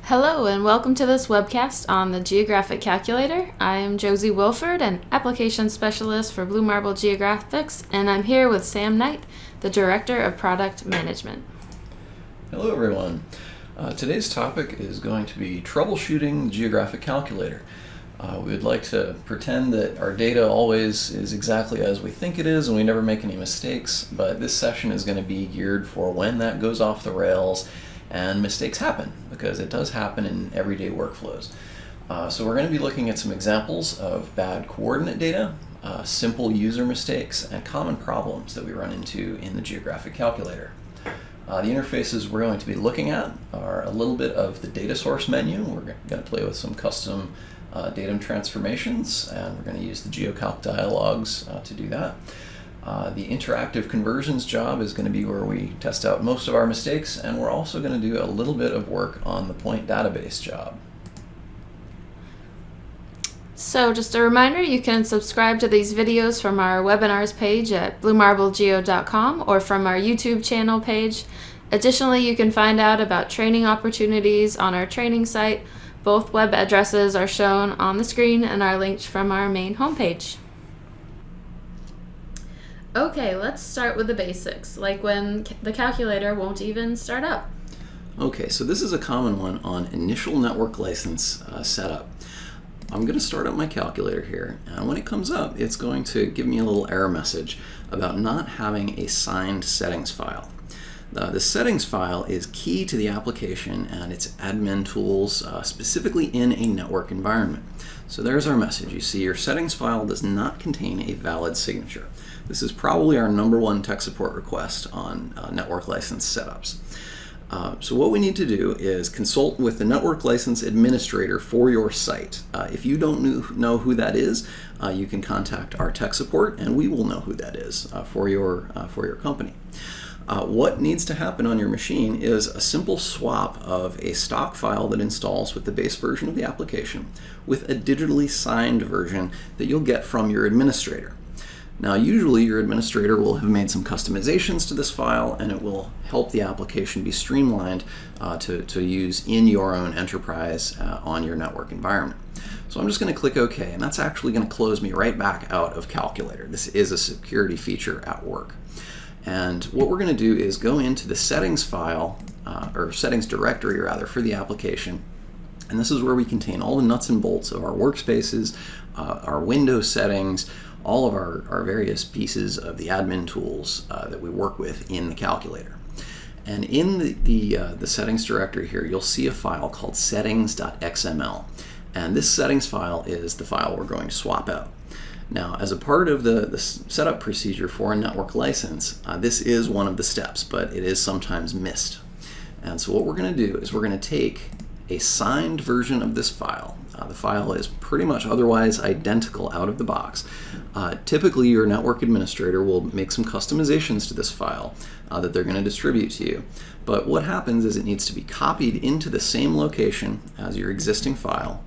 Hello and welcome to this webcast on the Geographic Calculator. I am Josie Wilford, an Application Specialist for Blue Marble Geographics, and I'm here with Sam Knight, the Director of Product Management. Hello everyone. Today's topic is going to be troubleshooting the Geographic Calculator. We would like to pretend that our data always is exactly as we think it is and we never make any mistakes, but this session is going to be geared for when that goes off the rails and mistakes happen, because it does happen in everyday workflows. So we're going to be looking at some examples of bad coordinate data, simple user mistakes, and common problems that we run into in the Geographic Calculator. The interfaces we're going to be looking at are a little bit of the data source menu. We're going to play with some custom datum transformations, and we're going to use the GeoCalc dialogues to do that. The interactive conversions job is going to be where we test out most of our mistakes, and we're also going to do a little bit of work on the point database job. So just a reminder, you can subscribe to these videos from our webinars page at bluemarblegeo.com or from our YouTube channel page. Additionally, you can find out about training opportunities on our training site. Both web addresses are shown on the screen and are linked from our main homepage. Okay, let's start with the basics, like when the calculator won't even start up. Okay, so this is a common one on initial network license setup. I'm going to start up my calculator here, and when it comes up, it's going to give me a little error message about not having a signed settings file. The settings file is key to the application and its admin tools, specifically in a network environment. So there's our message. You see, your settings file does not contain a valid signature. This is probably our #1 tech support request on network license setups. So what we need to do is consult with the network license administrator for your site. If you don't know who that is, you can contact our tech support, and we will know who that is for your company. What needs to happen on your machine is a simple swap of a stock file that installs with the base version of the application with a digitally signed version that you'll get from your administrator. Now, usually your administrator will have made some customizations to this file, and it will help the application be streamlined to use in your own enterprise on your network environment. So I'm just going to click OK, and that's actually going to close me right back out of Calculator. This is a security feature at work. And what we're going to do is go into the settings file, or settings directory rather, for the application. And this is where we contain all the nuts and bolts of our workspaces, our window settings, all of our various pieces of the admin tools that we work with in the calculator. And in the settings directory here, you'll see a file called settings.xml. And this settings file is the file we're going to swap out. Now, as a part of the setup procedure for a network license, this is one of the steps, but it is sometimes missed. And so what we're going to do is we're going to take a signed version of this file. The file is pretty much otherwise identical out of the box. Typically, your network administrator will make some customizations to this file that they're going to distribute to you. But what happens is it needs to be copied into the same location as your existing file.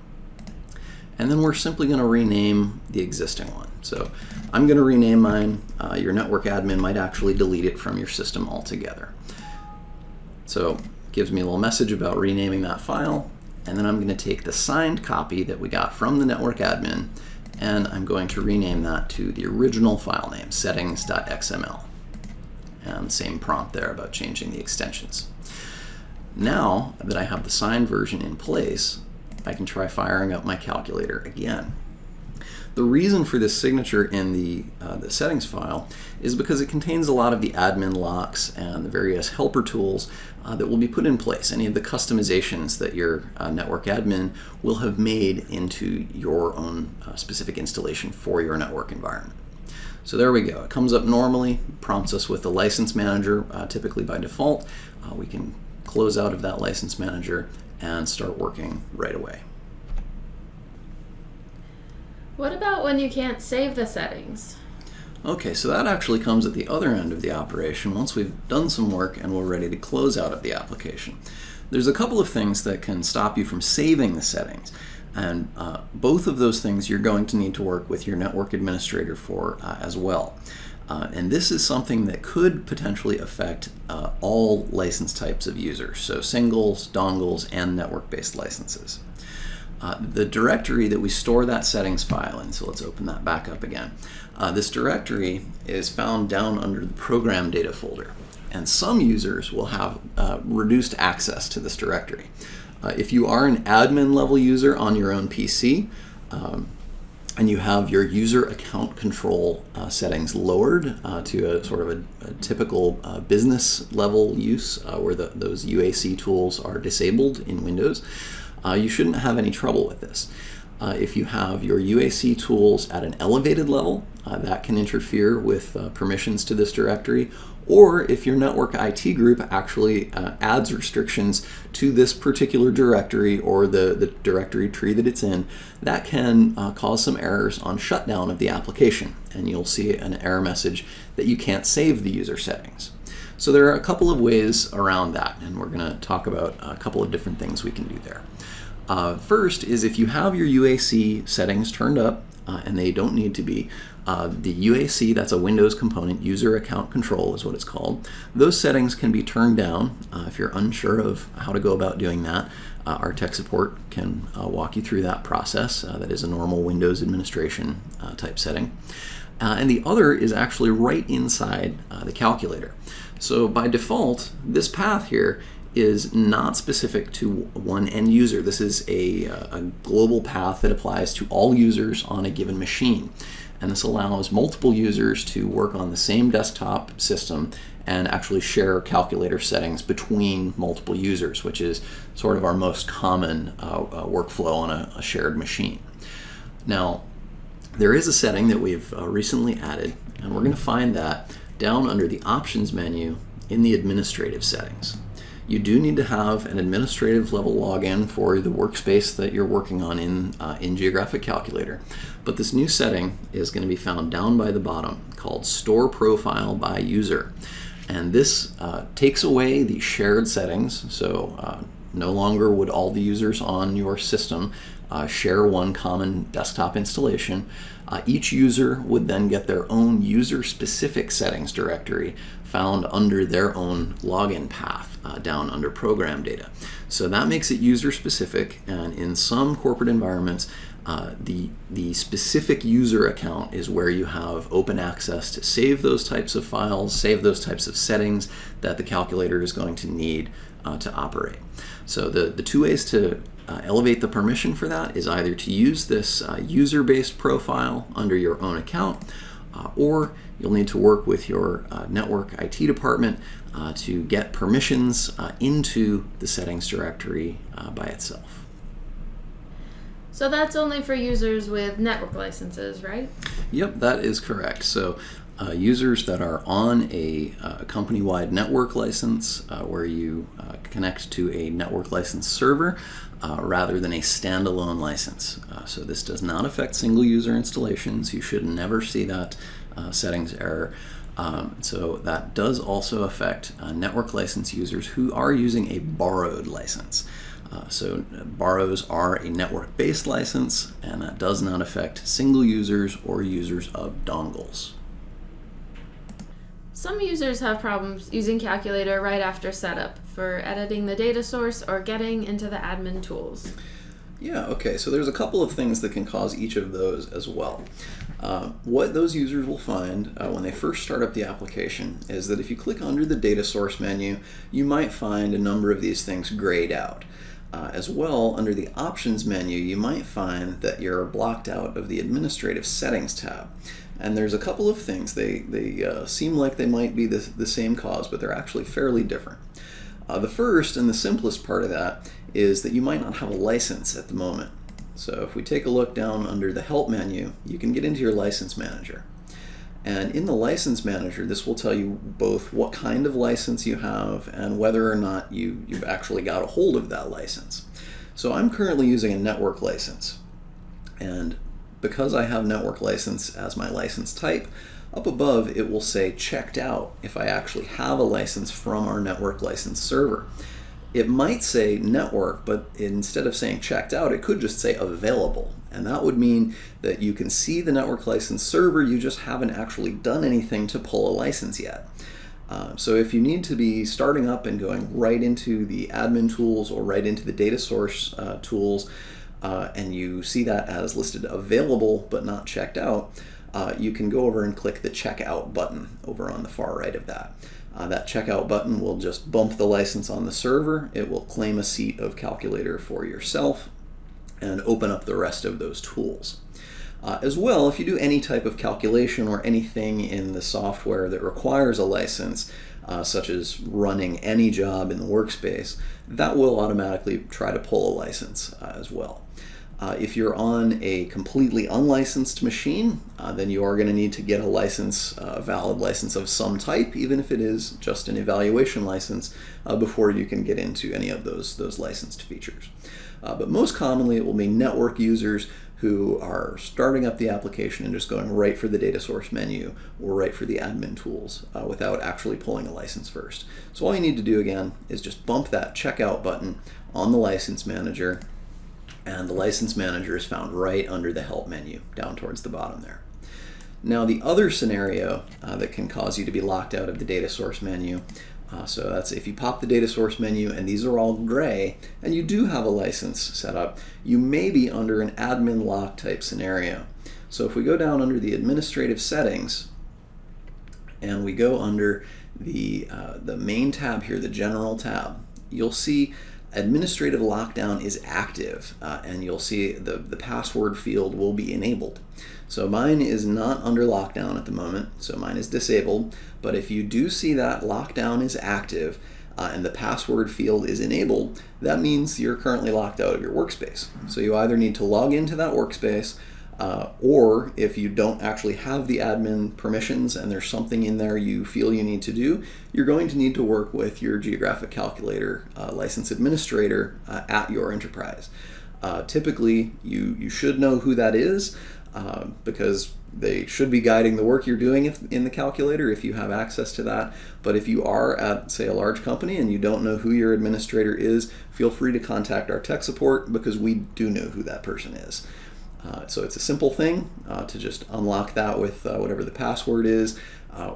And then we're simply going to rename the existing one. So I'm going to rename mine. Your network admin might actually delete it from your system altogether. So it gives me a little message about renaming that file. And then I'm going to take the signed copy that we got from the network admin, and I'm going to rename that to the original file name, settings.xml. And same prompt there about changing the extensions. Now that I have the signed version in place, I can try firing up my calculator again. The reason for this signature in the settings file is because it contains a lot of the admin locks and the various helper tools that will be put in place, any of the customizations that your network admin will have made into your own specific installation for your network environment. So there we go. It comes up normally, prompts us with the license manager, typically by default. We can close out of that license manager and start working right away. What about when you can't save the settings? Okay, so that actually comes at the other end of the operation once we've done some work and we're ready to close out of the application. There's a couple of things that can stop you from saving the settings, and both of those things you're going to need to work with your network administrator for as well. And this is something that could potentially affect all license types of users, so singles, dongles, and network-based licenses. The directory that we store that settings file in, so let's open that back up again. This directory is found down under the program data folder, and some users will have reduced access to this directory. If you are an admin level user on your own PC, and you have your user account control settings lowered to a sort of a typical business level use where those UAC tools are disabled in Windows, you shouldn't have any trouble with this. If you have your UAC tools at an elevated level, that can interfere with permissions to this directory, or if your network IT group actually adds restrictions to this particular directory or the directory tree that it's in, that can cause some errors on shutdown of the application, and you'll see an error message that you can't save the user settings. So there are a couple of ways around that, and we're going to talk about a couple of different things we can do there. First is if you have your UAC settings turned up, and they don't need to be, the UAC, that's a Windows component, user account control is what it's called. Those settings can be turned down. If you're unsure of how to go about doing that, our tech support can walk you through that process. That is a normal Windows administration type setting. And the other is actually right inside the calculator. So by default, this path here is not specific to one end user. This is a global path that applies to all users on a given machine. And this allows multiple users to work on the same desktop system and actually share calculator settings between multiple users, which is sort of our most common workflow on a shared machine. Now, there is a setting that we've recently added, and we're going to find that down under the Options menu in the Administrative Settings. You do need to have an administrative level login for the workspace that you're working on in Geographic Calculator. But this new setting is going to be found down by the bottom called Store Profile by User. And this takes away the shared settings, so no longer would all the users on your system share one common desktop installation. Each user would then get their own user-specific settings directory found under their own login path down under program data. So that makes it user-specific, and in some corporate environments, the specific user account is where you have open access to save those types of files, save those types of settings that the calculator is going to need to operate. So the two ways to elevate the permission for that is either to use this user-based profile under your own account, or you'll need to work with your network IT department to get permissions into the settings directory by itself. So that's only for users with network licenses, right? Yep, that is correct. So users that are on a company-wide network license where you connect to a network license server rather than a standalone license. So this does not affect single user installations. You should never see that settings error. So that does also affect network license users who are using a borrowed license. So borrows are a network-based license, and that does not affect single users or users of dongles. Some users have problems using Calculator right after setup for editing the data source or getting into the admin tools. Yeah, okay, so there's a couple of things that can cause each of those as well. What those users will find when they first start up the application is that if you click under the data source menu, you might find a number of these things grayed out. As well, under the Options menu, you might find that you're blocked out of the Administrative Settings tab. And there's a couple of things. They seem like they might be the same cause, but they're actually fairly different. The first and the simplest part of that is that you might not have a license at the moment. So if we take a look down under the Help menu, you can get into your License Manager. And in the License Manager, this will tell you both what kind of license you have and whether or not you've actually got a hold of that license. So I'm currently using a network license. And because I have network license as my license type, up above it will say checked out if I actually have a license from our network license server. it might say network, but instead of saying checked out, it could just say available. And that would mean that you can see the network license server, you just haven't actually done anything to pull a license yet. So if you need to be starting up and going right into the admin tools or right into the data source tools, and you see that as listed available but not checked out, you can go over and click the checkout button over on the far right of that. That checkout button will just bump the license on the server. It will claim a seat of calculator for yourself and open up the rest of those tools. As well, if you do any type of calculation or anything in the software that requires a license, such as running any job in the workspace, that will automatically try to pull a license as well. If you're on a completely unlicensed machine, then you are going to need to get a license, a valid license of some type, even if it is just an evaluation license, before you can get into any of those licensed features. But most commonly it will be network users who are starting up the application and just going right for the data source menu or right for the admin tools without actually pulling a license first. So all you need to do again is just bump that checkout button on the license manager, and the license manager is found right under the help menu down towards the bottom there. Now the other scenario that can cause you to be locked out of the data source menu, so that's if you pop the data source menu and these are all gray and you do have a license set up, you may be under an admin lock type scenario. So if we go down under the administrative settings and we go under the main tab here, the general tab, you'll see administrative lockdown is active, and you'll see the password field will be enabled. So mine is not under lockdown at the moment, so mine is disabled, but if you do see that lockdown is active and the password field is enabled, that means you're currently locked out of your workspace. So you either need to log into that workspace, or if you don't actually have the admin permissions and there's something in there you feel you need to do, you're going to need to work with your Geographic Calculator license administrator at your enterprise. Typically, you should know who that is because they should be guiding the work you're doing in the calculator if you have access to that. But if you are at, say, a large company and you don't know who your administrator is, feel free to contact our tech support because we do know who that person is. So it's a simple thing to just unlock that with whatever the password is,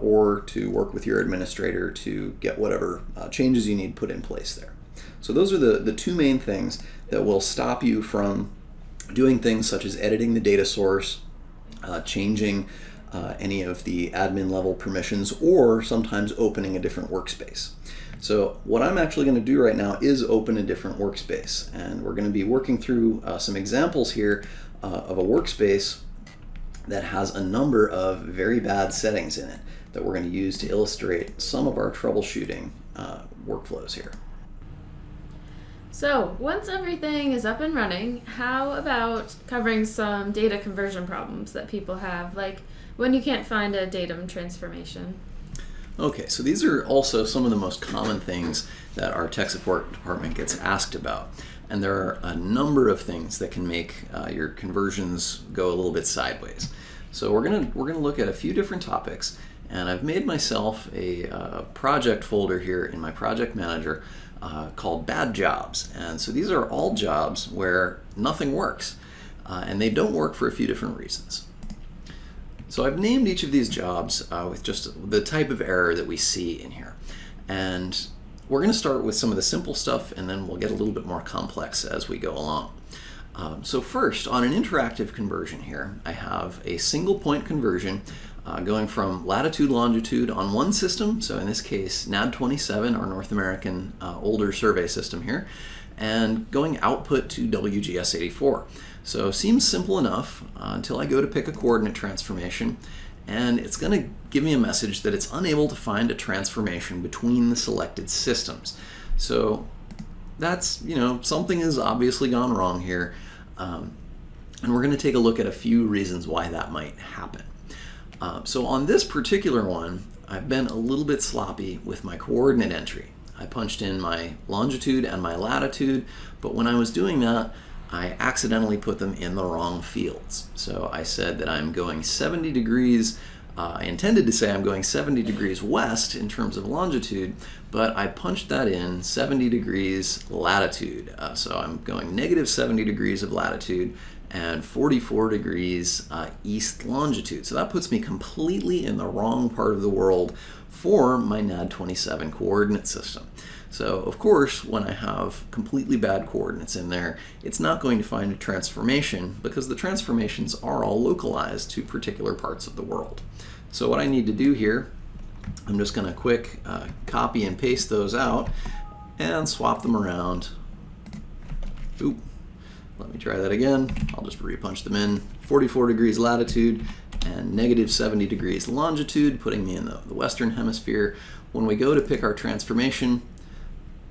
or to work with your administrator to get whatever changes you need put in place there. So those are the two main things that will stop you from doing things such as editing the data source, changing any of the admin level permissions, or sometimes opening a different workspace. So what I'm actually going to do right now is open a different workspace, and we're going to be working through some examples here of a workspace that has a number of very bad settings in it that we're going to use to illustrate some of our troubleshooting workflows here. So once everything is up and running, how about covering some data conversion problems that people have, like when you can't find a datum transformation? Okay, so these are also some of the most common things that our tech support department gets asked about. And there are a number of things that can make your conversions go a little bit sideways. So we're gonna look at a few different topics, and I've made myself a project folder here in my project manager called Bad Jobs. And so these are all jobs where nothing works, and they don't work for a few different reasons. So I've named each of these jobs with just the type of error that we see in here. And we're going to start with some of the simple stuff, and then we'll get a little bit more complex as we go along. So first, on an interactive conversion here, I have a single point conversion going from latitude, longitude on one system, so in this case NAD27, our North American older survey system here, and going output to WGS84. So seems simple enough until I go to pick a coordinate transformation, and it's going to give me a message that it's unable to find a transformation between the selected systems. So that's, something has obviously gone wrong here, and we're going to take a look at a few reasons why that might happen. So on this particular one, I've been a little bit sloppy with my coordinate entry. I punched in my longitude and my latitude, but when I was doing that, I accidentally put them in the wrong fields. So I said that I'm going 70 degrees I intended to say I'm going 70 degrees west in terms of longitude, but I punched that in 70 degrees latitude. So I'm going negative 70 degrees of latitude and 44 degrees east longitude. So that puts me completely in the wrong part of the world for my NAD27 coordinate system. So of course, when I have completely bad coordinates in there, it's not going to find a transformation because the transformations are all localized to particular parts of the world. So what I need to do here, I'm just going to quick copy and paste those out and swap them around. Oop. Let me try that again. I'll just repunch them in. 44 degrees latitude and negative 70 degrees longitude, putting me in the Western Hemisphere. When we go to pick our transformation,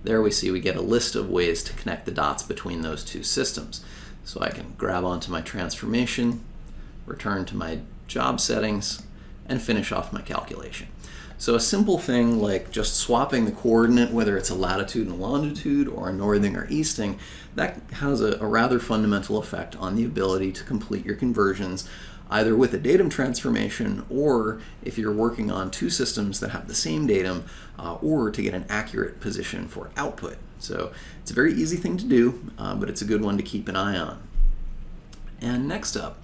there we see we get a list of ways to connect the dots between those two systems. So I can grab onto my transformation, return to my job settings, and finish off my calculation. So a simple thing like just swapping the coordinate, whether it's a latitude and longitude or a northing or easting, that has a rather fundamental effect on the ability to complete your conversions either with a datum transformation or if you're working on two systems that have the same datum or to get an accurate position for output. So it's a very easy thing to do, but it's a good one to keep an eye on. And next up,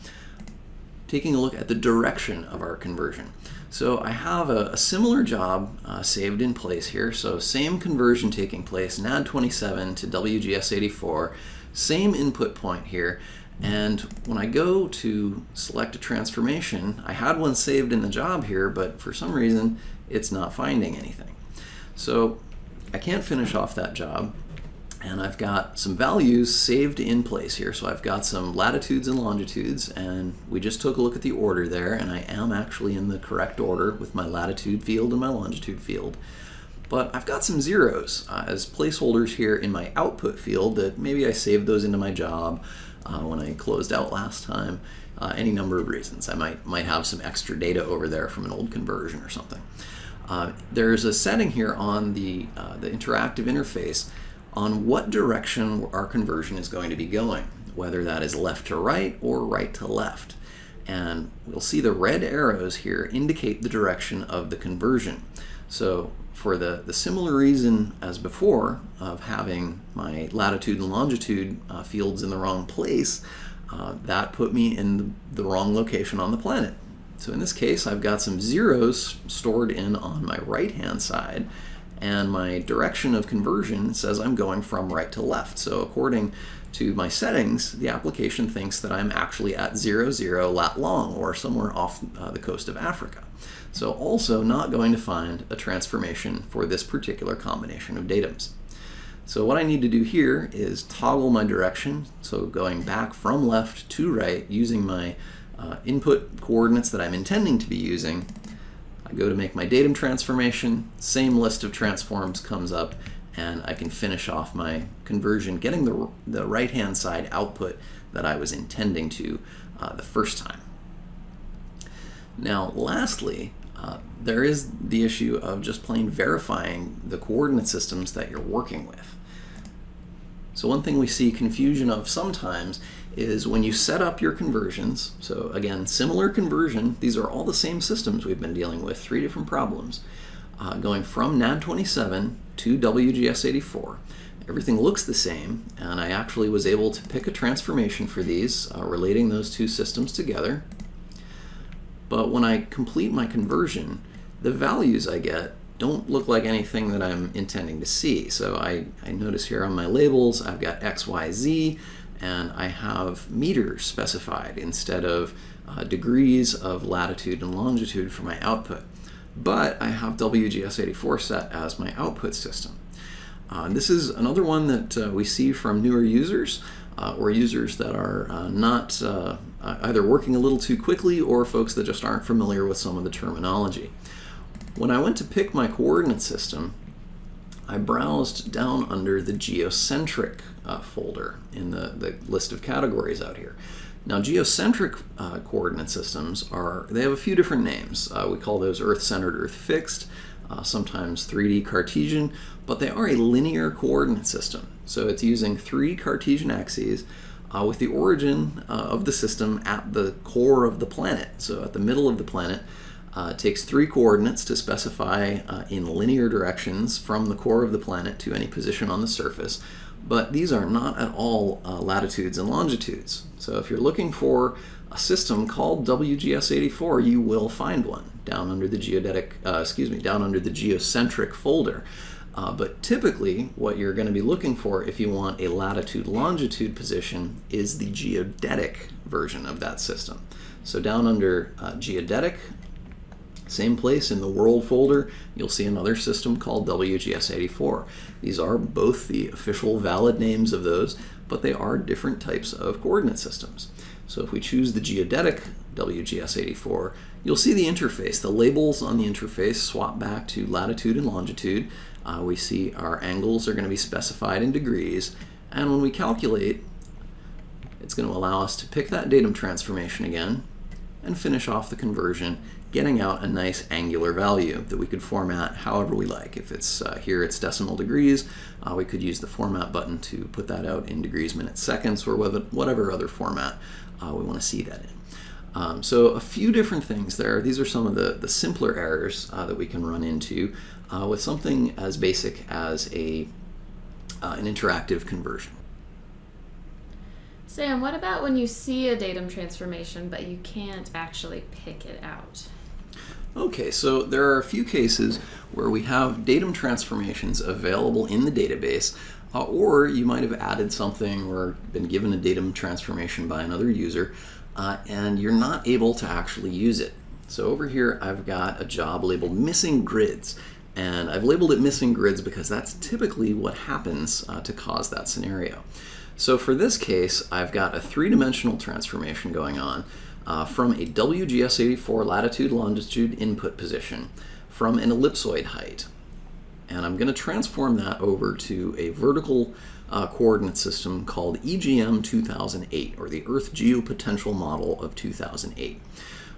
taking a look at the direction of our conversion. So I have a similar job saved in place here. So same conversion taking place, NAD27 to WGS84, same input point here. And when I go to select a transformation, I had one saved in the job here, but for some reason it's not finding anything. So I can't finish off that job. And I've got some values saved in place here. So I've got some latitudes and longitudes, and we just took a look at the order there, and I am actually in the correct order with my latitude field and my longitude field. But I've got some zeros as placeholders here in my output field that maybe I saved those into my job when I closed out last time. Any number of reasons. I might have some extra data over there from an old conversion or something. There's a setting here on the interactive interface on what direction our conversion is going to be going, whether that is left to right or right to left. And we'll see the red arrows here indicate the direction of the conversion. So for the similar reason as before of having my latitude and longitude fields in the wrong place, that put me in the wrong location on the planet. So in this case, I've got some zeros stored in on my right-hand side, and my direction of conversion says I'm going from right to left. So according to my settings, the application thinks that I'm actually at 00 lat long, or somewhere off the coast of Africa. So also not going to find a transformation for this particular combination of datums. So what I need to do here is toggle my direction, so going back from left to right using my input coordinates that I'm intending to be using. I go to make my datum transformation, same list of transforms comes up, and I can finish off my conversion, getting the right-hand side output that I was intending to the first time. Now, lastly, there is the issue of just plain verifying the coordinate systems that you're working with. So one thing we see confusion of sometimes is when you set up your conversions. So again, similar conversion, these are all the same systems we've been dealing with, 3 different problems, going from NAD27 to WGS84. Everything looks the same, and I actually was able to pick a transformation for these, relating those two systems together. But when I complete my conversion, the values I get don't look like anything that I'm intending to see. So I notice here on my labels, I've got X, Y, Z, and I have meters specified instead of degrees of latitude and longitude for my output. But I have WGS84 set as my output system. This is another one that we see from newer users or users that are not either working a little too quickly or folks that just aren't familiar with some of the terminology. When I went to pick my coordinate system, I browsed down under the geocentric folder in the list of categories out here. Now, geocentric coordinate systems they have a few different names. We call those Earth-centered, Earth-fixed, sometimes 3D Cartesian, but they are a linear coordinate system. So it's using 3 Cartesian axes with the origin of the system at the core of the planet, so at the middle of the planet. It takes 3 coordinates to specify in linear directions from the core of the planet to any position on the surface, but these are not at all latitudes and longitudes. So if you're looking for a system called WGS84, you will find one down under the geocentric folder. But typically, what you're going to be looking for if you want a latitude-longitude position is the geodetic version of that system. So down under geodetic, same place in the World folder, you'll see another system called WGS84. These are both the official valid names of those, but they are different types of coordinate systems. So if we choose the geodetic WGS84, you'll see the interface. The labels on the interface swap back to latitude and longitude. We see our angles are going to be specified in degrees, and when we calculate, it's going to allow us to pick that datum transformation again and finish off the conversion, getting out a nice angular value that we could format however we like. If it's here it's decimal degrees, we could use the format button to put that out in degrees, minutes, seconds, or whatever other format we want to see that in. So a few different things there. These are some of the simpler errors that we can run into with something as basic as an interactive conversion. Sam, what about when you see a datum transformation but you can't actually pick it out? Okay, so there are a few cases where we have datum transformations available in the database, or you might have added something or been given a datum transformation by another user, and you're not able to actually use it. So over here I've got a job labeled missing grids, and I've labeled it missing grids because that's typically what happens to cause that scenario. So for this case, I've got a 3-dimensional transformation going on from a WGS84 latitude-longitude input position from an ellipsoid height. And I'm going to transform that over to a vertical coordinate system called EGM 2008, or the Earth Geopotential Model of 2008.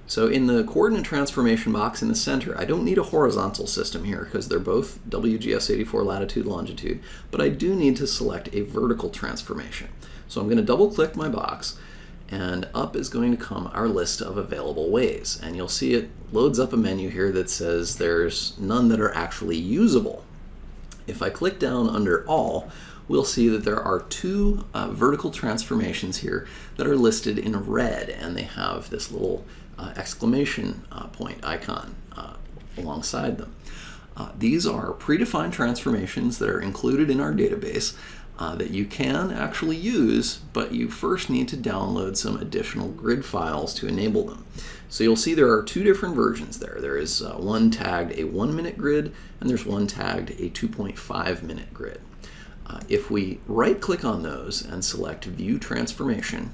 So in the coordinate transformation box in the center, I don't need a horizontal system here because they're both WGS84 latitude-longitude, but I do need to select a vertical transformation. So I'm going to double-click my box, and up is going to come our list of available ways. And you'll see it loads up a menu here that says there's none that are actually usable. If I click down under All, we'll see that there are 2 vertical transformations here that are listed in red, and they have this little exclamation point icon alongside them. These are predefined transformations that are included in our database that you can actually use, but you first need to download some additional grid files to enable them. So you'll see there are 2 different versions there. There is one tagged a 1-minute grid, and there's one tagged a 2.5-minute grid. If we right-click on those and select View Transformation,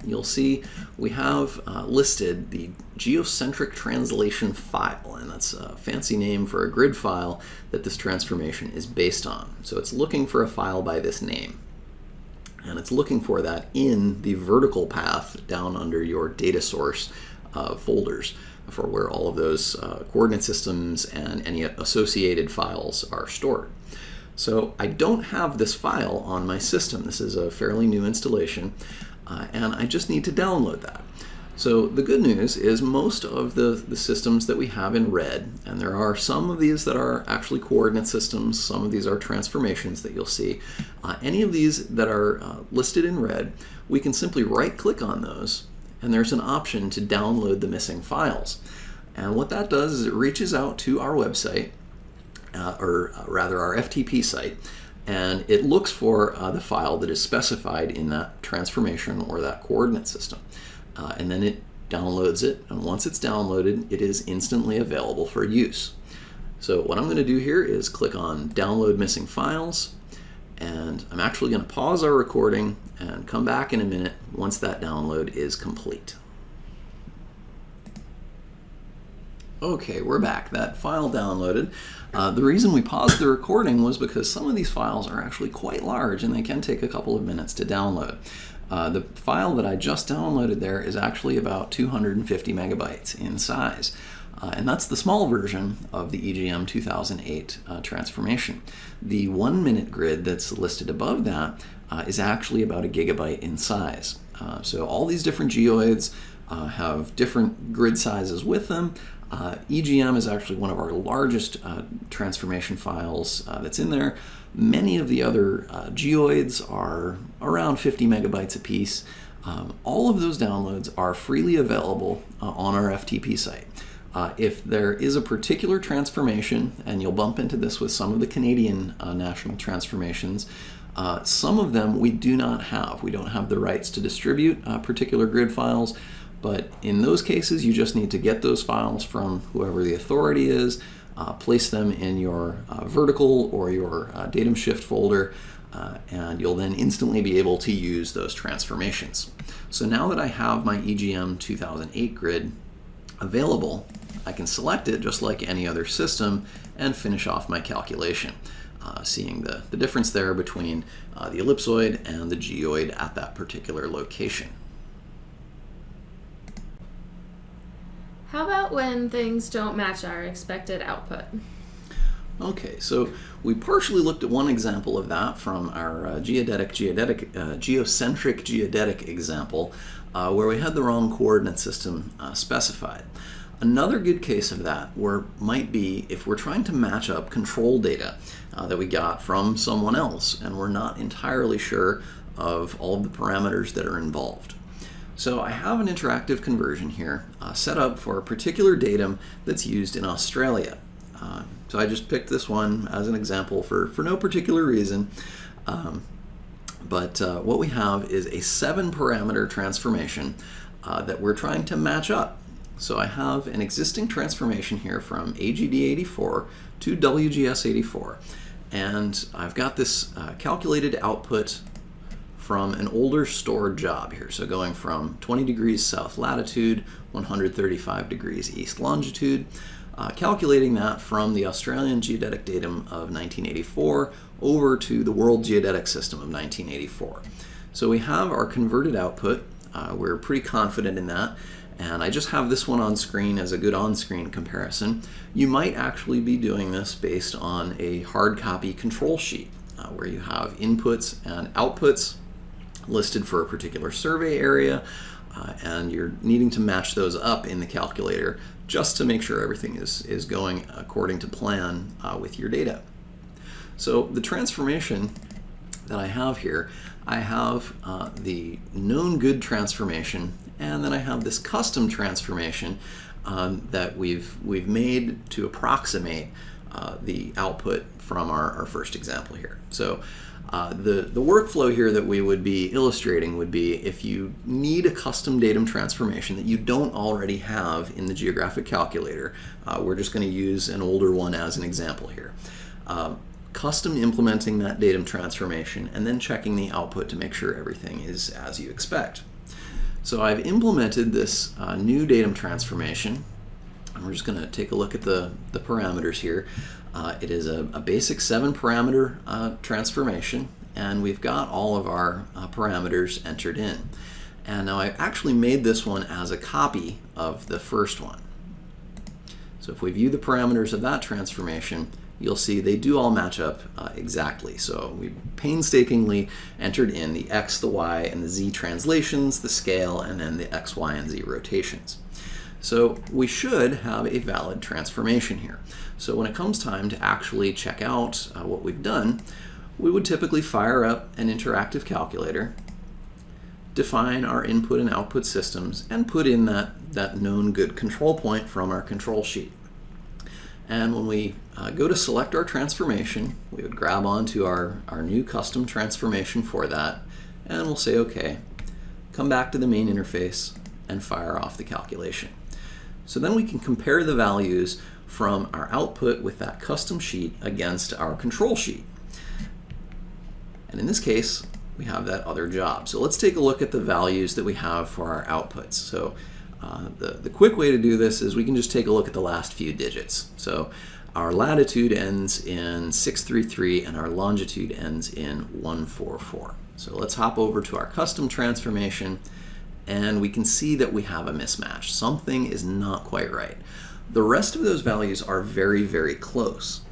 you'll see we have listed the geocentric translation file, and that's a fancy name for a grid file that this transformation is based on. So it's looking for a file by this name, and it's looking for that in the vertical path down under your data source folders for where all of those coordinate systems and any associated files are stored. So I don't have this file on my system. This is a fairly new installation. And I just need to download that. So the good news is most of the systems that we have in red, and there are some of these that are actually coordinate systems, some of these are transformations that you'll see. Any of these that are listed in red, we can simply right-click on those, and there's an option to download the missing files. And what that does is it reaches out to our website, or rather our FTP site, and it looks for the file that is specified in that transformation or that coordinate system. And then it downloads it, and once it's downloaded, it is instantly available for use. So what I'm going to do here is click on Download Missing Files, and I'm actually going to pause our recording and come back in a minute once that download is complete. Okay, we're back. That file downloaded. The reason we paused the recording was because some of these files are actually quite large and they can take a couple of minutes to download. The file that I just downloaded there is actually about 250 megabytes in size. And that's the small version of the EGM 2008 transformation. The 1-minute grid that's listed above that is actually about a gigabyte in size. So all these different geoids have different grid sizes with them, EGM is actually one of our largest transformation files that's in there. Many of the other geoids are around 50 megabytes apiece. All of those downloads are freely available on our FTP site. If there is a particular transformation, and you'll bump into this with some of the Canadian national transformations, some of them we do not have. We don't have the rights to distribute particular grid files, but in those cases you just need to get those files from whoever the authority is, place them in your vertical or your datum shift folder, and you'll then instantly be able to use those transformations. So now that I have my EGM 2008 grid available, I can select it just like any other system and finish off my calculation, seeing the difference there between the ellipsoid and the geoid at that particular location. How about when things don't match our expected output? Okay, so we partially looked at one example of that from our geocentric geodetic example, where we had the wrong coordinate system specified. Another good case of that might be if we're trying to match up control data that we got from someone else and we're not entirely sure of all of the parameters that are involved. So I have an interactive conversion here set up for a particular datum that's used in Australia. So I just picked this one as an example for no particular reason. But what we have is a 7-parameter transformation that we're trying to match up. So I have an existing transformation here from AGD84 to WGS84. And I've got this calculated output from an older stored job here. So going from 20 degrees south latitude, 135 degrees east longitude, calculating that from the Australian geodetic datum of 1984 over to the World Geodetic System of 1984. So we have our converted output. We're pretty confident in that. And I just have this one on screen as a good on-screen comparison. You might actually be doing this based on a hard copy control sheet where you have inputs and outputs listed for a particular survey area, and you're needing to match those up in the calculator just to make sure everything is going according to plan with your data. So the transformation that I have here, I have the known good transformation, and then I have this custom transformation that we've made to approximate the output from our first example here. So the workflow here that we would be illustrating would be if you need a custom datum transformation that you don't already have in the Geographic calculator. We're just going to use an older one as an example here. Custom implementing that datum transformation and then checking the output to make sure everything is as you expect. So I've implemented this new datum transformation, and we're just going to take a look at the parameters here. It is a basic 7-parameter transformation, and we've got all of our parameters entered in. And now I've actually made this one as a copy of the first one. So if we view the parameters of that transformation, you'll see they do all match up exactly. So we painstakingly entered in the X, the Y, and the Z translations, the scale, and then the X, Y, and Z rotations. So we should have a valid transformation here. So when it comes time to actually check out what we've done, we would typically fire up an interactive calculator, define our input and output systems, and put in that known good control point from our control sheet. And when we go to select our transformation, we would grab onto our new custom transformation for that, and we'll say OK, come back to the main interface, and fire off the calculation. So then we can compare the values from our output with that custom sheet against our control sheet. And in this case, we have that other job. So let's take a look at the values that we have for our outputs. So the quick way to do this is we can just take a look at the last few digits. So our latitude ends in 633 and our longitude ends in 144. So let's hop over to our custom transformation, and we can see that we have a mismatch. Something is not quite right. The rest of those values are very, very close.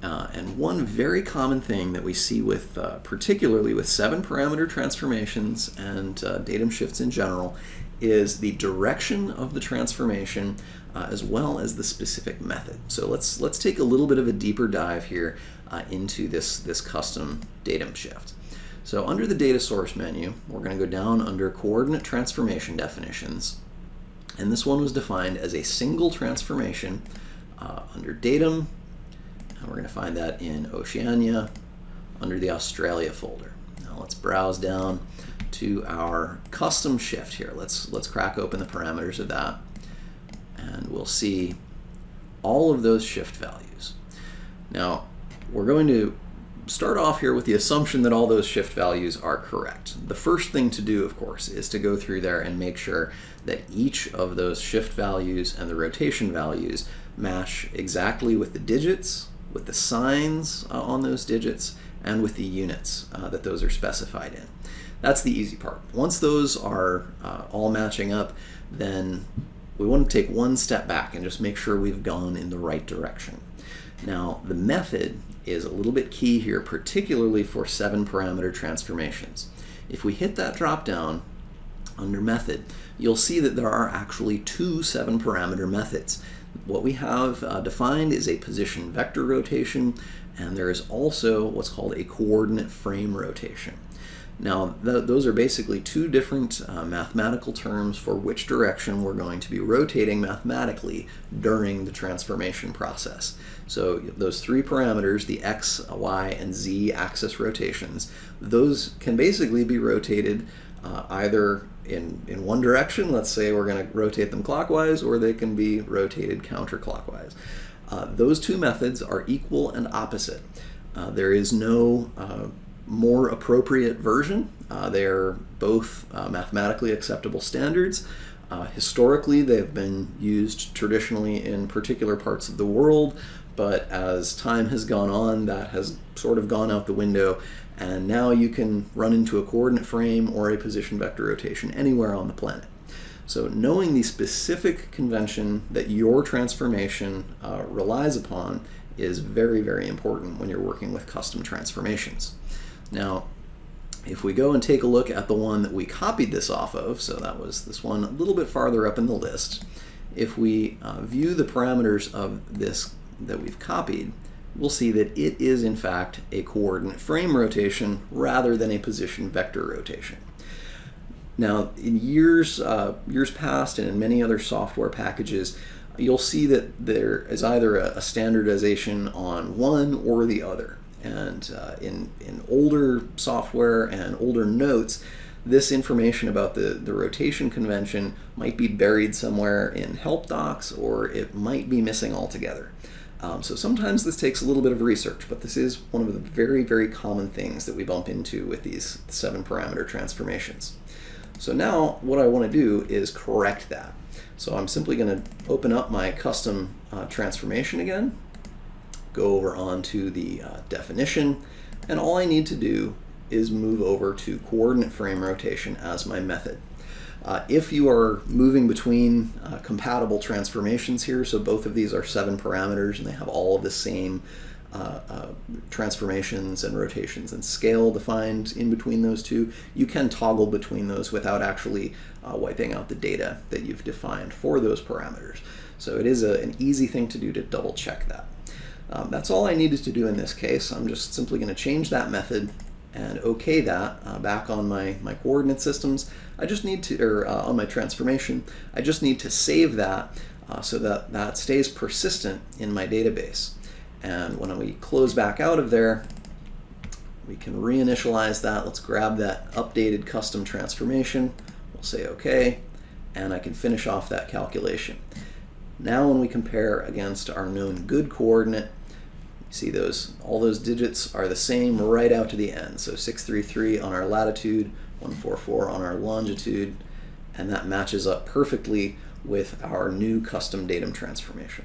And one very common thing that we see with, particularly with 7-parameter transformations and datum shifts in general, is the direction of the transformation as well as the specific method. So let's take a little bit of a deeper dive here into this custom datum shift. So under the data source menu, we're going to go down under coordinate transformation definitions, and this one was defined as a single transformation under datum, and we're going to find that in Oceania under the Australia folder. Now let's browse down to our custom shift here. Let's crack open the parameters of that, and we'll see all of those shift values. Now we're going to start off here with the assumption that all those shift values are correct. The first thing to do, of course, is to go through there and make sure that each of those shift values and the rotation values match exactly with the digits, with the signs on those digits, and with the units that those are specified in. That's the easy part. Once those are all matching up, then we want to take one step back and just make sure we've gone in the right direction. Now, the method is a little bit key here, particularly for 7-parameter transformations. If we hit that drop down under method, you'll see that there are actually 2 7-parameter methods. What we have defined is a position vector rotation, and there is also what's called a coordinate frame rotation. Now, those are basically 2 different mathematical terms for which direction we're going to be rotating mathematically during the transformation process. So those 3 parameters, the x, y, and z axis rotations, those can basically be rotated either in one direction. Let's say we're going to rotate them clockwise, or they can be rotated counterclockwise. Those 2 methods are equal and opposite. There is no more appropriate version. They're both mathematically acceptable standards. Historically, they've been used traditionally in particular parts of the world, but as time has gone on, that has sort of gone out the window, and now you can run into a coordinate frame or a position vector rotation anywhere on the planet. So knowing the specific convention that your transformation relies upon is very, very important when you're working with custom transformations. Now, if we go and take a look at the one that we copied this off of, so that was this one a little bit farther up in the list, if we view the parameters of this that we've copied, we'll see that it is in fact a coordinate frame rotation rather than a position vector rotation. Now, in years past and in many other software packages, you'll see that there is either a standardization on one or the other. And in older software and older notes, this information about the rotation convention might be buried somewhere in help docs, or it might be missing altogether. So sometimes this takes a little bit of research, but this is one of the very, very common things that we bump into with these 7-parameter transformations. So now what I want to do is correct that. So I'm simply going to open up my custom transformation again, go over onto the definition, and all I need to do is move over to coordinate frame rotation as my method. If you are moving between compatible transformations here, so both of these are 7 parameters and they have all of the same transformations and rotations and scale defined in between those 2, you can toggle between those without actually wiping out the data that you've defined for those parameters. So it is an easy thing to do to double check that. That's all I needed to do in this case. I'm just simply going to change that method and OK that back on my coordinate systems. I just need to, or on my transformation, I just need to save that so that that stays persistent in my database. And when we close back out of there, we can reinitialize that. Let's grab that updated custom transformation. We'll say OK, and I can finish off that calculation. Now when we compare against our known good coordinate, you see all those digits are the same right out to the end. So 633 on our latitude, 144 on our longitude, and that matches up perfectly with our new custom datum transformation.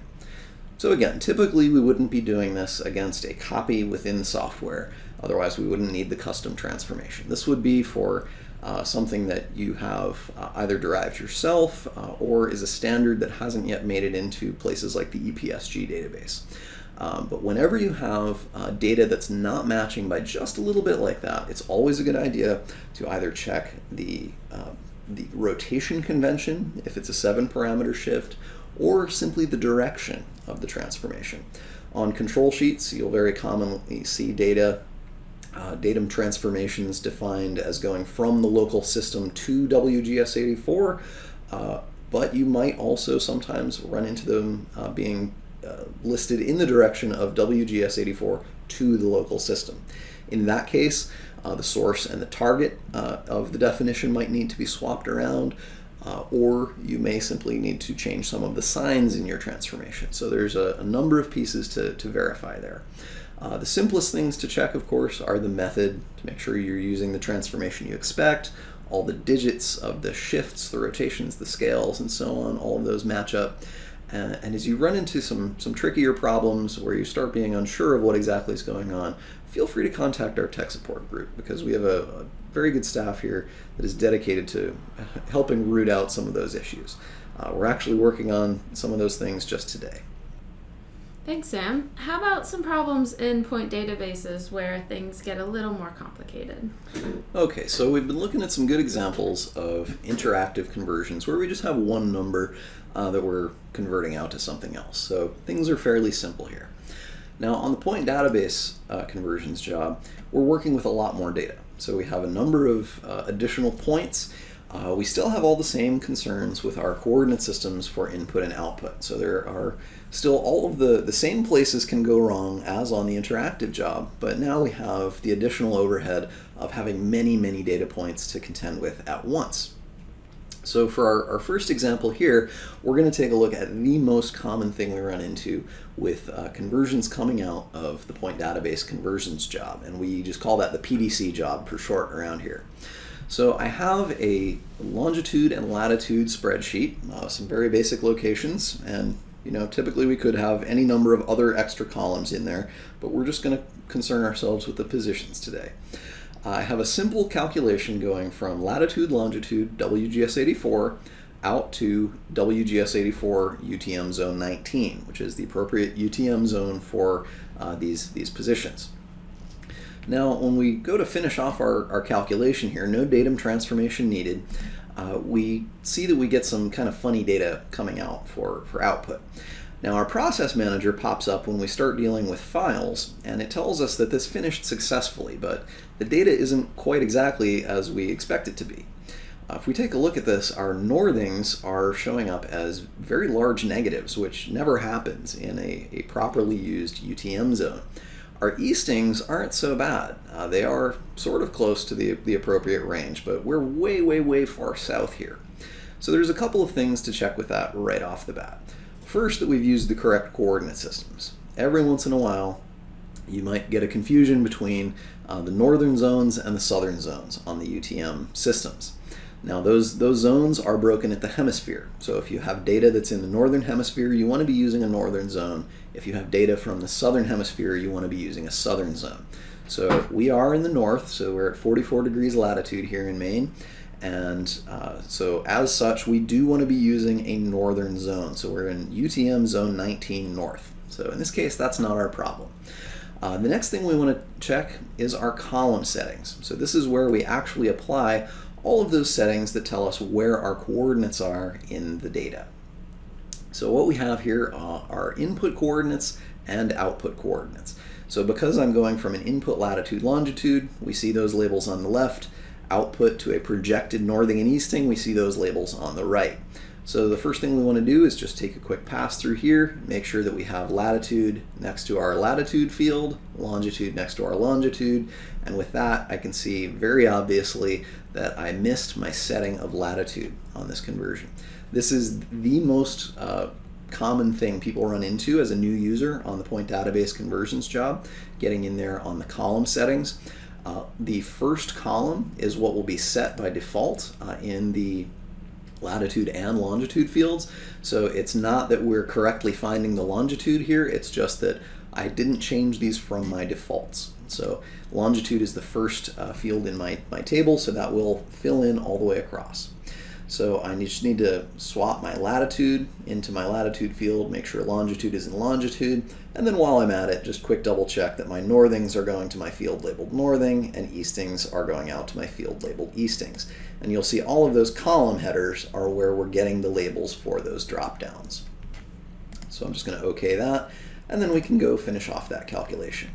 So again, typically we wouldn't be doing this against a copy within the software, otherwise we wouldn't need the custom transformation. This would be for something that you have either derived yourself or is a standard that hasn't yet made it into places like the EPSG database. But whenever you have data that's not matching by just a little bit like that, it's always a good idea to either check the rotation convention, if it's a 7-parameter shift, or simply the direction of the transformation. On control sheets, you'll very commonly see datum transformations defined as going from the local system to WGS84, but you might also sometimes run into them being listed in the direction of WGS84 to the local system. In that case, the source and the target of the definition might need to be swapped around, or you may simply need to change some of the signs in your transformation. So there's a number of pieces to verify there. The simplest things to check, of course, are the method to make sure you're using the transformation you expect, all the digits of the shifts, the rotations, the scales, and so on, all of those match up. And as you run into some trickier problems where you start being unsure of what exactly is going on, feel free to contact our tech support group, because we have a very good staff here that is dedicated to helping root out some of those issues. We're actually working on some of those things just today. Thanks, Sam. How about some problems in point databases where things get a little more complicated? Okay, so we've been looking at some good examples of interactive conversions where we just have one number that we're converting out to something else. So things are fairly simple here. Now on the point database conversions job, we're working with a lot more data. So we have a number of additional points. We still have all the same concerns with our coordinate systems for input and output. So there are still all of the same places can go wrong as on the interactive job, but now we have the additional overhead of having many data points to contend with at once. So for our first example here, we're going to take a look at the most common thing we run into with conversions coming out of the point database conversions job, and we just call that the PDC job for short around here. So I have a longitude and latitude spreadsheet, some very basic locations, and typically we could have any number of other extra columns in there, but we're just going to concern ourselves with the positions today. I have a simple calculation going from latitude, longitude, WGS84 out to WGS84 UTM zone 19, which is the appropriate UTM zone for these positions. Now, when we go to finish off our calculation here, no datum transformation needed, we see that we get some kind of funny data coming out for output. Now, our process manager pops up when we start dealing with files, and it tells us that this finished successfully, but the data isn't quite exactly as we expect it to be. If we take a look at this, our northings are showing up as very large negatives, which never happens in a properly used UTM zone. Our eastings aren't so bad. They are sort of close to the appropriate range, but we're way far south here. So there's a couple of things to check with that right off the bat. First, that we've used the correct coordinate systems. Every once in a while, you might get a confusion between the northern zones and the southern zones on the UTM systems. Now those zones are broken at the hemisphere. So if you have data that's in the northern hemisphere, you want to be using a northern zone. If you have data from the southern hemisphere, you want to be using a southern zone. So we are in the north, so we're at 44 degrees latitude here in Maine. And so as such, we do want to be using a northern zone. So we're in UTM zone 19 north. So in this case, that's not our problem. The next thing we want to check is our column settings. So this is where we actually apply all of those settings that tell us where our coordinates are in the data. So what we have here are input coordinates and output coordinates. So because I'm going from an input latitude longitude, we see those labels on the left. Output to a projected northing and easting, we see those labels on the right. So the first thing we want to do is just take a quick pass through here, make sure that we have latitude next to our latitude field, longitude next to our longitude, and with that I can see very obviously that I missed my setting of latitude on this conversion. This is the most common thing people run into as a new user on the point database conversions job, getting in there on the column settings. The first column is what will be set by default in the latitude and longitude fields. So it's not that we're correctly finding the longitude here, it's just that I didn't change these from my defaults. So longitude is the first field in my table, so that will fill in all the way across. So I just need to swap my latitude into my latitude field, make sure longitude is in longitude, and then while I'm at it, just quick double check that my northings are going to my field labeled northing and eastings are going out to my field labeled eastings. And you'll see all of those column headers are where we're getting the labels for those drop downs. So I'm just going to OK that, and then we can go finish off that calculation.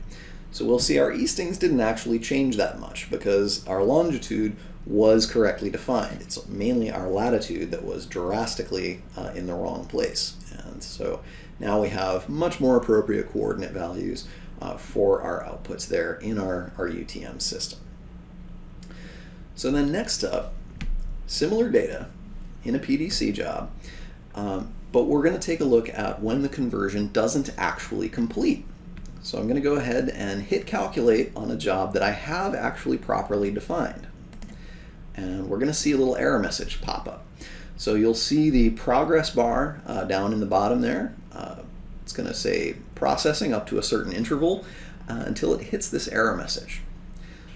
So we'll see our eastings didn't actually change that much because our longitude was correctly defined. It's mainly our latitude that was drastically in the wrong place. And so now we have much more appropriate coordinate values for our outputs there in our UTM system. So then next up, similar data in a PDC job, but we're going to take a look at when the conversion doesn't actually complete. So I'm going to go ahead and hit calculate on a job that I have actually properly defined. And we're going to see a little error message pop up. So you'll see the progress bar down in the bottom there. It's going to say processing up to a certain interval until it hits this error message.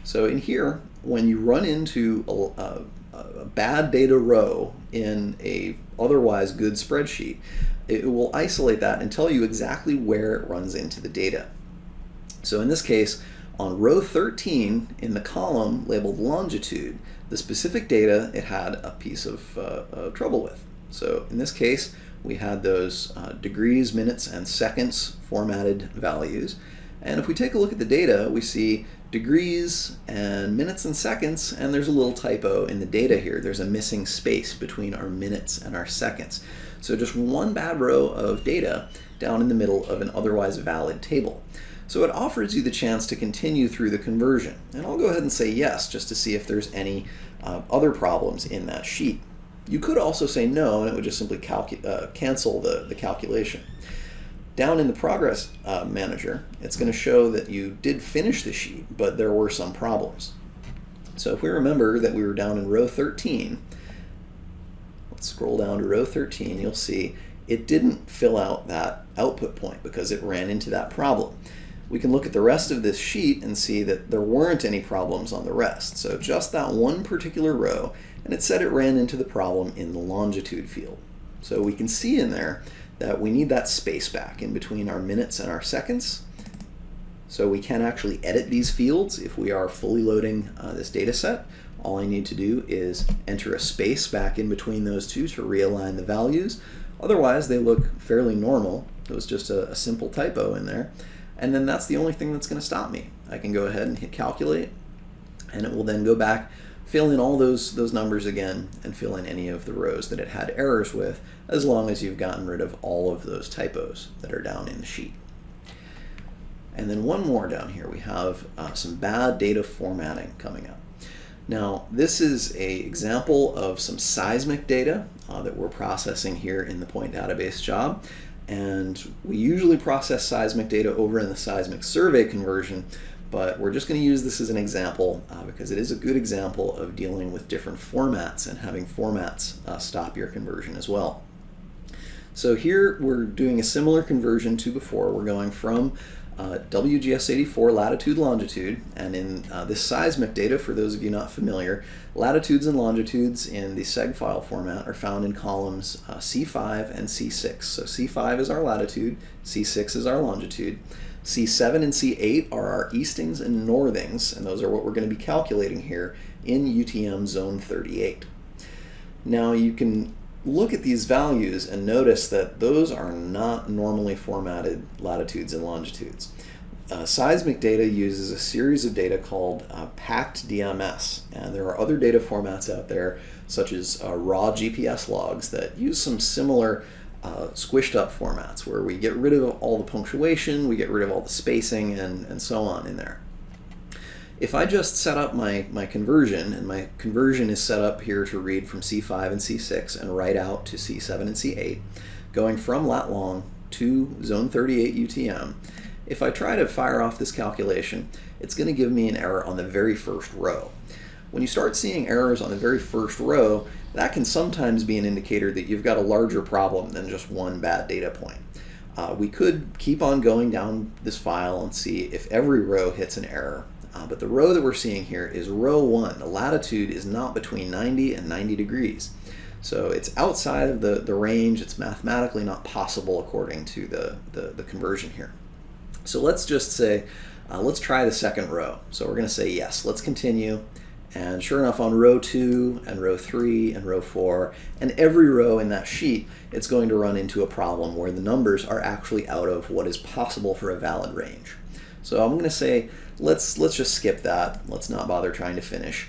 So in here, when you run into a bad data row in a otherwise good spreadsheet, it will isolate that and tell you exactly where it runs into the data. So in this case, on row 13 in the column labeled longitude, the specific data it had a piece of trouble with. So in this case, we had those degrees, minutes, and seconds formatted values. And if we take a look at the data, we see degrees and minutes and seconds, and there's a little typo in the data here. There's a missing space between our minutes and our seconds. So just one bad row of data down in the middle of an otherwise valid table. So it offers you the chance to continue through the conversion. And I'll go ahead and say yes, just to see if there's any other problems in that sheet. You could also say no, and it would just simply cancel the calculation. Down in the progress manager, it's going to show that you did finish the sheet, but there were some problems. So if we remember that we were down in row 13, let's scroll down to row 13, you'll see it didn't fill out that output point because it ran into that problem. We can look at the rest of this sheet and see that there weren't any problems on the rest. So just that one particular row, and it said it ran into the problem in the longitude field. So we can see in there that we need that space back in between our minutes and our seconds. So we can actually edit these fields if we are fully loading this data set. All I need to do is enter a space back in between those two to realign the values. Otherwise, they look fairly normal. It was just a simple typo in there. And then that's the only thing that's going to stop me. I can go ahead and hit calculate, and it will then go back, fill in all those numbers again, and fill in any of the rows that it had errors with, as long as you've gotten rid of all of those typos that are down in the sheet. And then one more down here, we have some bad data formatting coming up. Now, this is an example of some seismic data that we're processing here in the point database job. And we usually process seismic data over in the seismic survey conversion, but we're just going to use this as an example because it is a good example of dealing with different formats and having formats stop your conversion as well. So here we're doing a similar conversion to before. We're going from WGS84 latitude longitude, and in this seismic data, for those of you not familiar, latitudes and longitudes in the seg file format are found in columns C5 and C6. So C5 is our latitude, C6 is our longitude, C7 and C8 are our eastings and northings, and those are what we're going to be calculating here in UTM zone 38. Now you can look at these values and notice that those are not normally formatted latitudes and longitudes. Seismic data uses a series of data called packed DMS, and there are other data formats out there such as raw GPS logs that use some similar squished up formats where we get rid of all the punctuation, we get rid of all the spacing, and so on in there. If I just set up my conversion, and my conversion is set up here to read from C5 and C6 and write out to C7 and C8, going from lat long to zone 38 UTM, if I try to fire off this calculation, it's going to give me an error on the very first row. When you start seeing errors on the very first row, that can sometimes be an indicator that you've got a larger problem than just one bad data point. We could keep on going down this file and see if every row hits an error. But the row that we're seeing here is row 1. The latitude is not between 90 and 90 degrees. So it's outside of the range. It's mathematically not possible according to the conversion here. So let's just say, let's try the second row. So we're going to say yes. Let's continue. And sure enough, on row 2 and row 3 and row 4 and every row in that sheet, it's going to run into a problem where the numbers are actually out of what is possible for a valid range. So I'm going to say let's just skip that. Let's not bother trying to finish.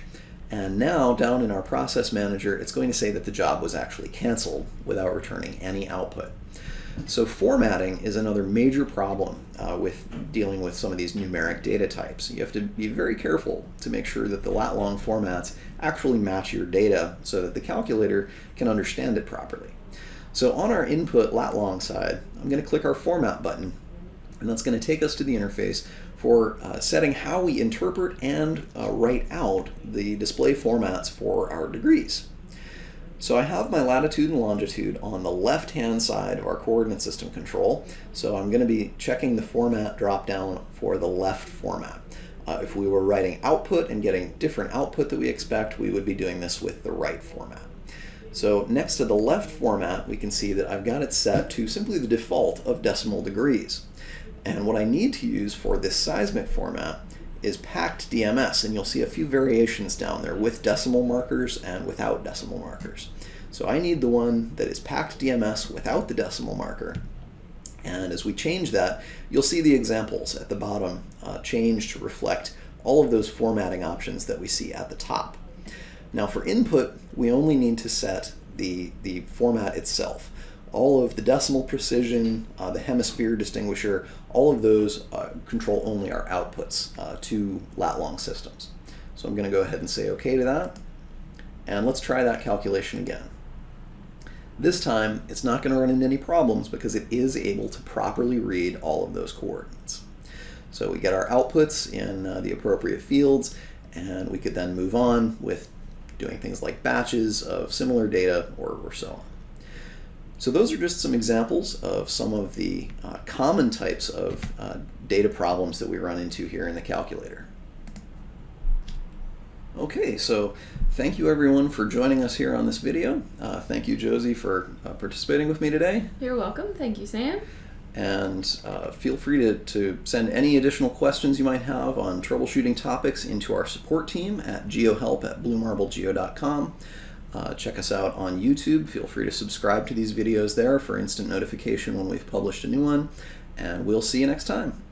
And now down in our process manager, it's going to say that the job was actually canceled without returning any output. So formatting is another major problem with dealing with some of these numeric data types. You have to be very careful to make sure that the lat-long formats actually match your data so that the calculator can understand it properly. So on our input lat-long side, I'm going to click our format button, and that's going to take us to the interface for setting how we interpret and write out the display formats for our degrees. So I have my latitude and longitude on the left-hand side of our coordinate system control, so I'm going to be checking the format drop-down for the left format. If we were writing output and getting different output that we expect, we would be doing this with the right format. So next to the left format, we can see that I've got it set to simply the default of decimal degrees. And what I need to use for this seismic format is packed DMS, and you'll see a few variations down there with decimal markers and without decimal markers. So I need the one that is packed DMS without the decimal marker. And as we change that, you'll see the examples at the bottom change to reflect all of those formatting options that we see at the top. Now for input, we only need to set the format itself. All of the decimal precision, the hemisphere distinguisher, all of those control only our outputs to lat-long systems. So I'm going to go ahead and say OK to that. And let's try that calculation again. This time, it's not going to run into any problems because it is able to properly read all of those coordinates. So we get our outputs in the appropriate fields, and we could then move on with doing things like batches of similar data or so on. So those are just some examples of some of the common types of data problems that we run into here in the calculator. Okay, so thank you everyone for joining us here on this video. Thank you, Josie, for participating with me today. You're welcome. Thank you, Sam. And feel free to send any additional questions you might have on troubleshooting topics into our support team at geohelp@bluemarblegeo.com. Check us out on YouTube. Feel free to subscribe to these videos there for instant notification when we've published a new one. And we'll see you next time.